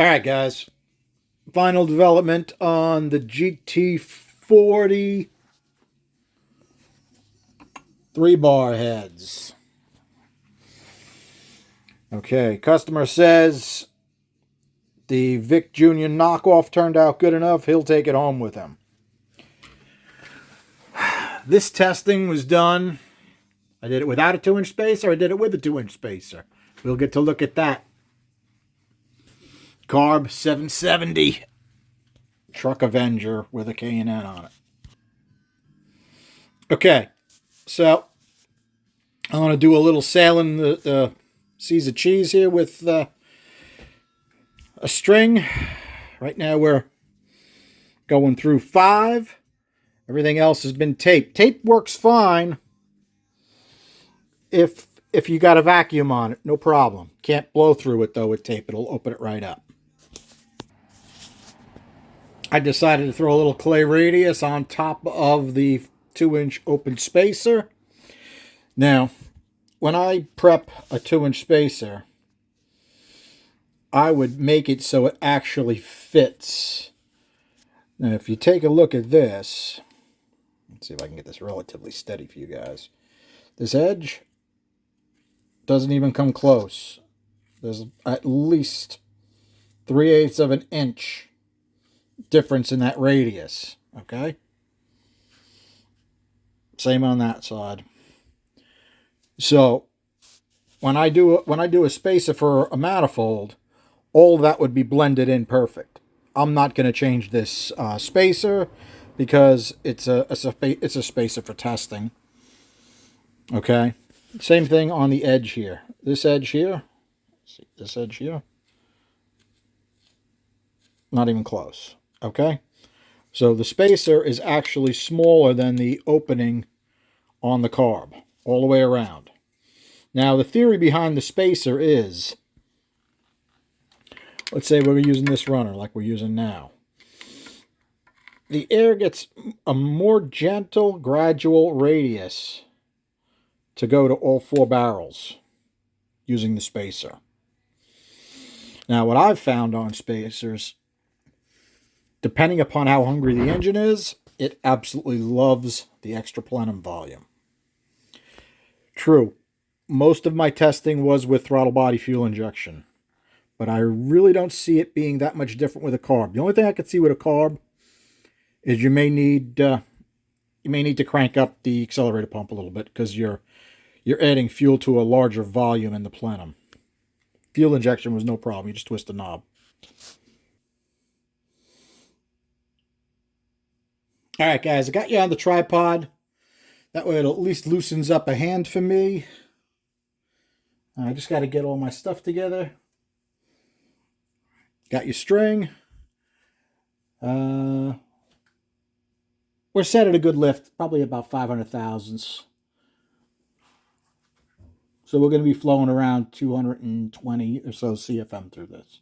All right, guys. Final development on the GT40 3-bar heads. Okay, customer says the Vic Jr. knockoff turned out good enough. He'll take it home with him. This testing was done. I did it without a 2-inch spacer. I did it with a 2-inch spacer. We'll get to look at that. Carb 770 Truck Avenger with a K&N on it. Okay, so I want to do a little sailing the seas of cheese here with a string. Right now we're going through 5. Everything else has been taped. Tape works fine if you got a vacuum on it, no problem. Can't blow through it though with tape. It'll open it right up. I decided to throw a little clay radius on top of the 2-inch open spacer. Now, when I prep a 2-inch spacer, I would make it so it actually fits. Now, if you take a look at this, let's see if I can get this relatively steady for you guys. This edge doesn't even come close. There's at least 3/8 of an inch difference in that radius. Okay? Same on that side. So when I do a spacer for a manifold, all that would be blended in perfect. I'm not going to change this spacer because it's a spacer for testing. Okay, same thing on the edge here. This edge here, see this edge here, not even close. Okay, so the spacer is actually smaller than the opening on the carb all the way around. Now the theory behind the spacer is, let's say we're using this runner like we're using now. The air gets a more gentle, gradual radius to go to all 4 barrels using the spacer. Now, what I've found on spacers, depending upon how hungry the engine is, it absolutely loves the extra plenum volume. True, most of my testing was with throttle body fuel injection, but I really don't see it being that much different with a carb. The only thing I could see with a carb is you may need to crank up the accelerator pump a little bit because you're adding fuel to a larger volume in the plenum. Fuel injection was no problem. You just twist the knob. All right, guys, I got you on the tripod. That way it at least loosens up a hand for me. I just got to get all my stuff together. Got your string. We're set at a good lift, probably about 500 thousandths. So we're going to be flowing around 220 or so CFM through this.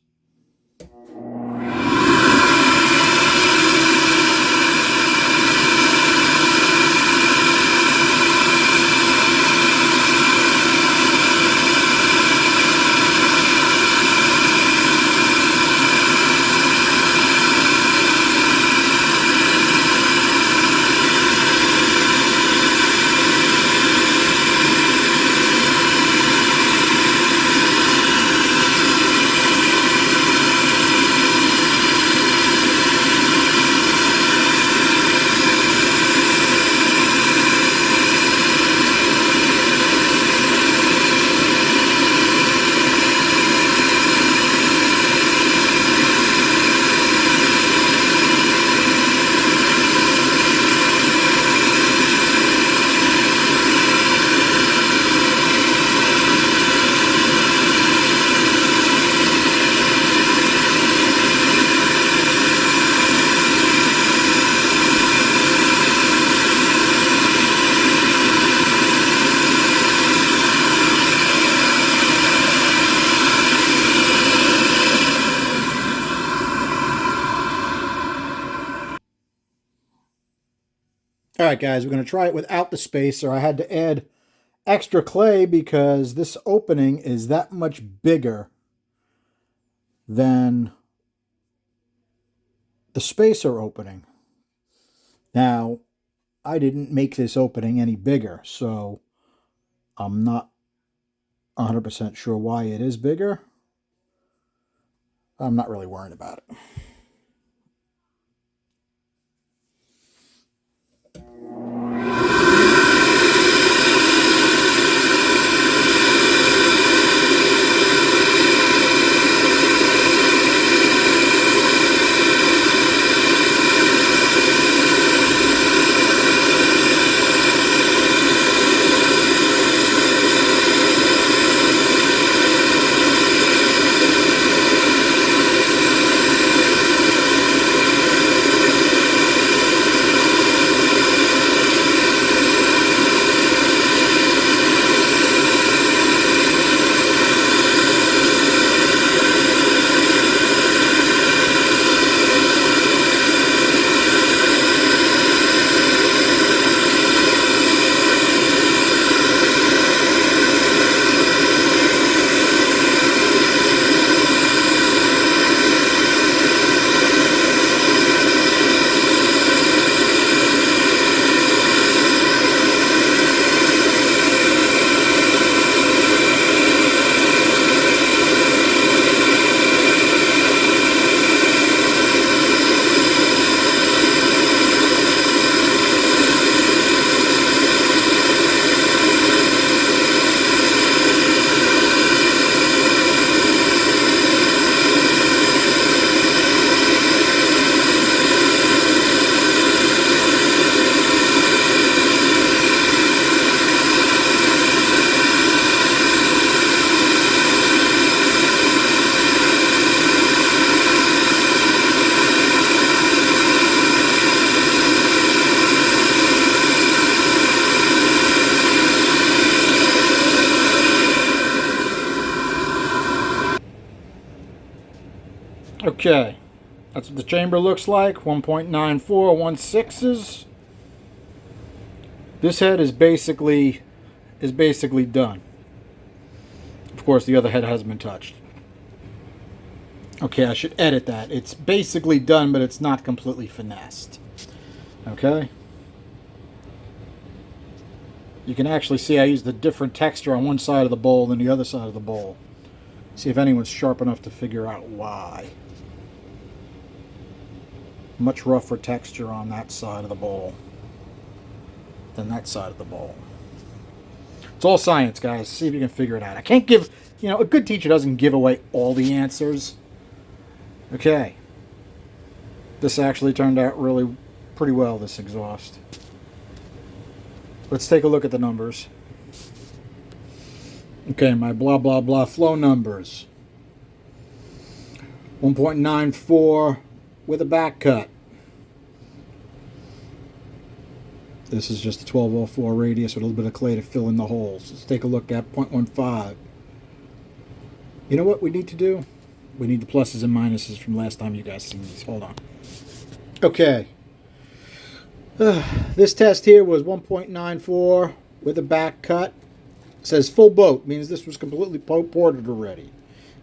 All right, guys, we're going to try it without the spacer. I had to add extra clay because this opening is that much bigger than the spacer opening. Now, I didn't make this opening any bigger, so I'm not 100% sure why it is bigger. I'm not really worried about it. Okay, that's what the chamber looks like. 1.94 16s. This head is basically done. Of course, the other head hasn't been touched. Okay, I should edit that. It's basically done, but it's not completely finessed. Okay. You can actually see I used a different texture on one side of the bowl than the other side of the bowl. See if anyone's sharp enough to figure out why. Much rougher texture on that side of the bowl than that side of the bowl. It's all science, guys. See if you can figure it out. I can't give, a good teacher doesn't give away all the answers. Okay. This actually turned out really pretty well, this exhaust. Let's take a look at the numbers. Okay, my blah, blah, blah flow numbers. 1.94 with a back cut. This is just a 1204 radius with a little bit of clay to fill in the holes. Let's take a look at 0.15. You know what we need to do? We need the pluses and minuses from last time you guys seen these. Hold on. Okay. This test here was 1.94 with a back cut. It says full boat, means this was completely ported already.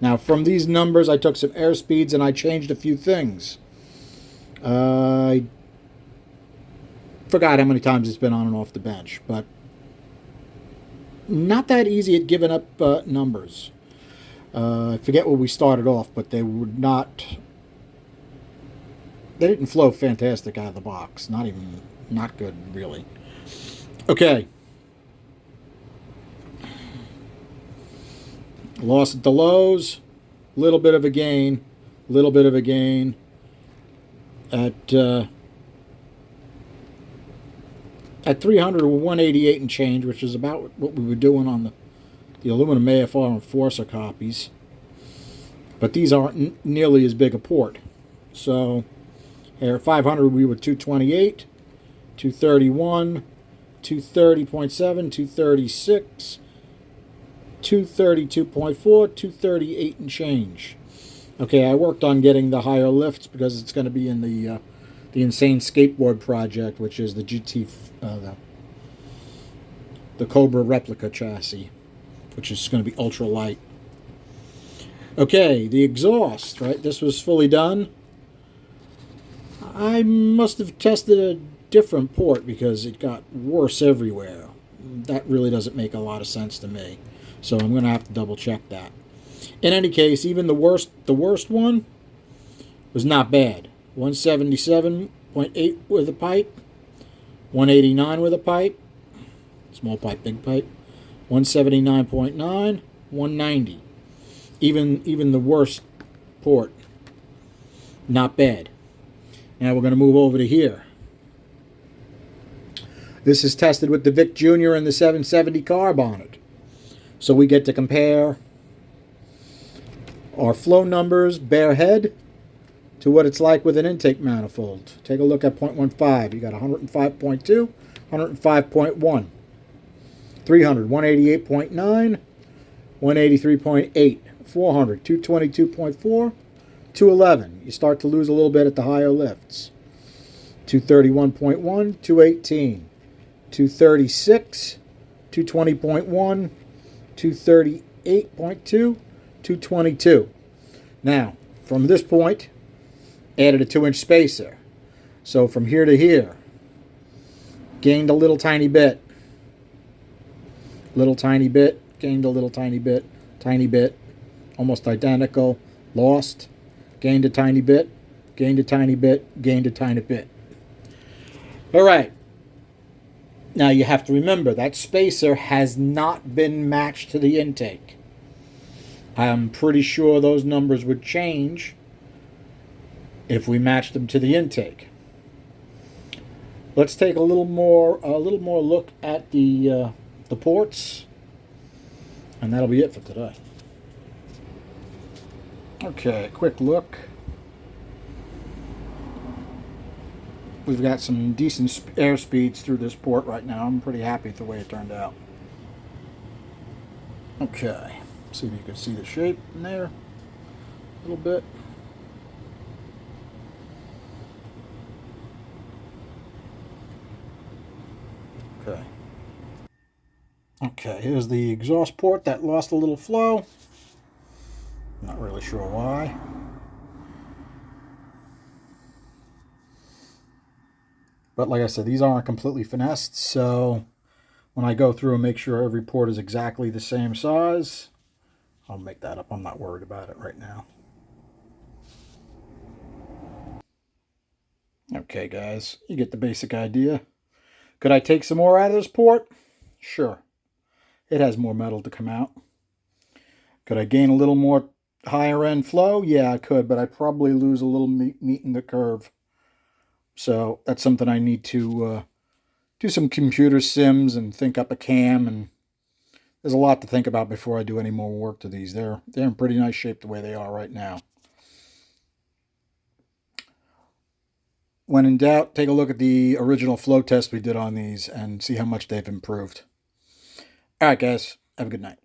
Now from these numbers I took some air speeds and I changed a few things. I forgot how many times it's been on and off the bench, but not that easy at giving up numbers. I forget where we started off, but they didn't flow fantastic out of the box. Not good, really. Okay. Loss at the lows, little bit of a gain, at 300 or 188 and change, which is about what we were doing on the aluminum AFR Enforcer copies. But these aren't nearly as big a port. So here at 500 we were 228, 231, 230.7, 236, 232.4, 238 and change. Okay, I worked on getting the higher lifts because it's going to be in the Insane Skateboard project, which is the the Cobra replica chassis, which is going to be ultra light. Okay, the exhaust, right? This was fully done. I must have tested a different port because it got worse everywhere. That really doesn't make a lot of sense to me. So I'm going to have to double check that. In any case, even the worst one was not bad. 177.8 with a pipe, 189 with a pipe, small pipe, big pipe, 179.9, 190. Even the worst port, not bad. Now we're going to move over to here. This is tested with the Vic Jr. and the 770 carb on it. So we get to compare our flow numbers bare head to what it's like with an intake manifold. Take a look at 0.15. You got 105.2, 105.1, 300, 188.9, 183.8, 400, 222.4, 211. You start to lose a little bit at the higher lifts. 231.1, 218, 236, 220.1, 238.2, 222. Now, from this point, added a 2-inch spacer. So from here to here, gained a little tiny bit. Little tiny bit, gained a little tiny bit, almost identical, lost, gained a tiny bit, gained a tiny bit, gained a tiny bit. All right. Now you have to remember that spacer has not been matched to the intake. I'm pretty sure those numbers would change if we matched them to the intake. Let's take a little more look at the ports, and that'll be it for today. Okay, quick look. We've got some decent air speeds through this port right now. I'm pretty happy with the way it turned out. Okay, see if you can see the shape in there a little bit. Okay. Okay, here's the exhaust port that lost a little flow. Not really sure why. But like I said, these aren't completely finessed, so when I go through and make sure every port is exactly the same size, I'll make that up. I'm not worried about it right now. Okay, guys, you get the basic idea. Could I take some more out of this port? Sure. It has more metal to come out. Could I gain a little more higher end flow? Yeah, I could, but I'd probably lose a little meat in the curve. So that's something I need to do some computer sims and think up a cam, and there's a lot to think about before I do any more work to these. They're in pretty nice shape the way they are right now. When in doubt, take a look at the original flow test we did on these and see how much they've improved. All right, guys, have a good night.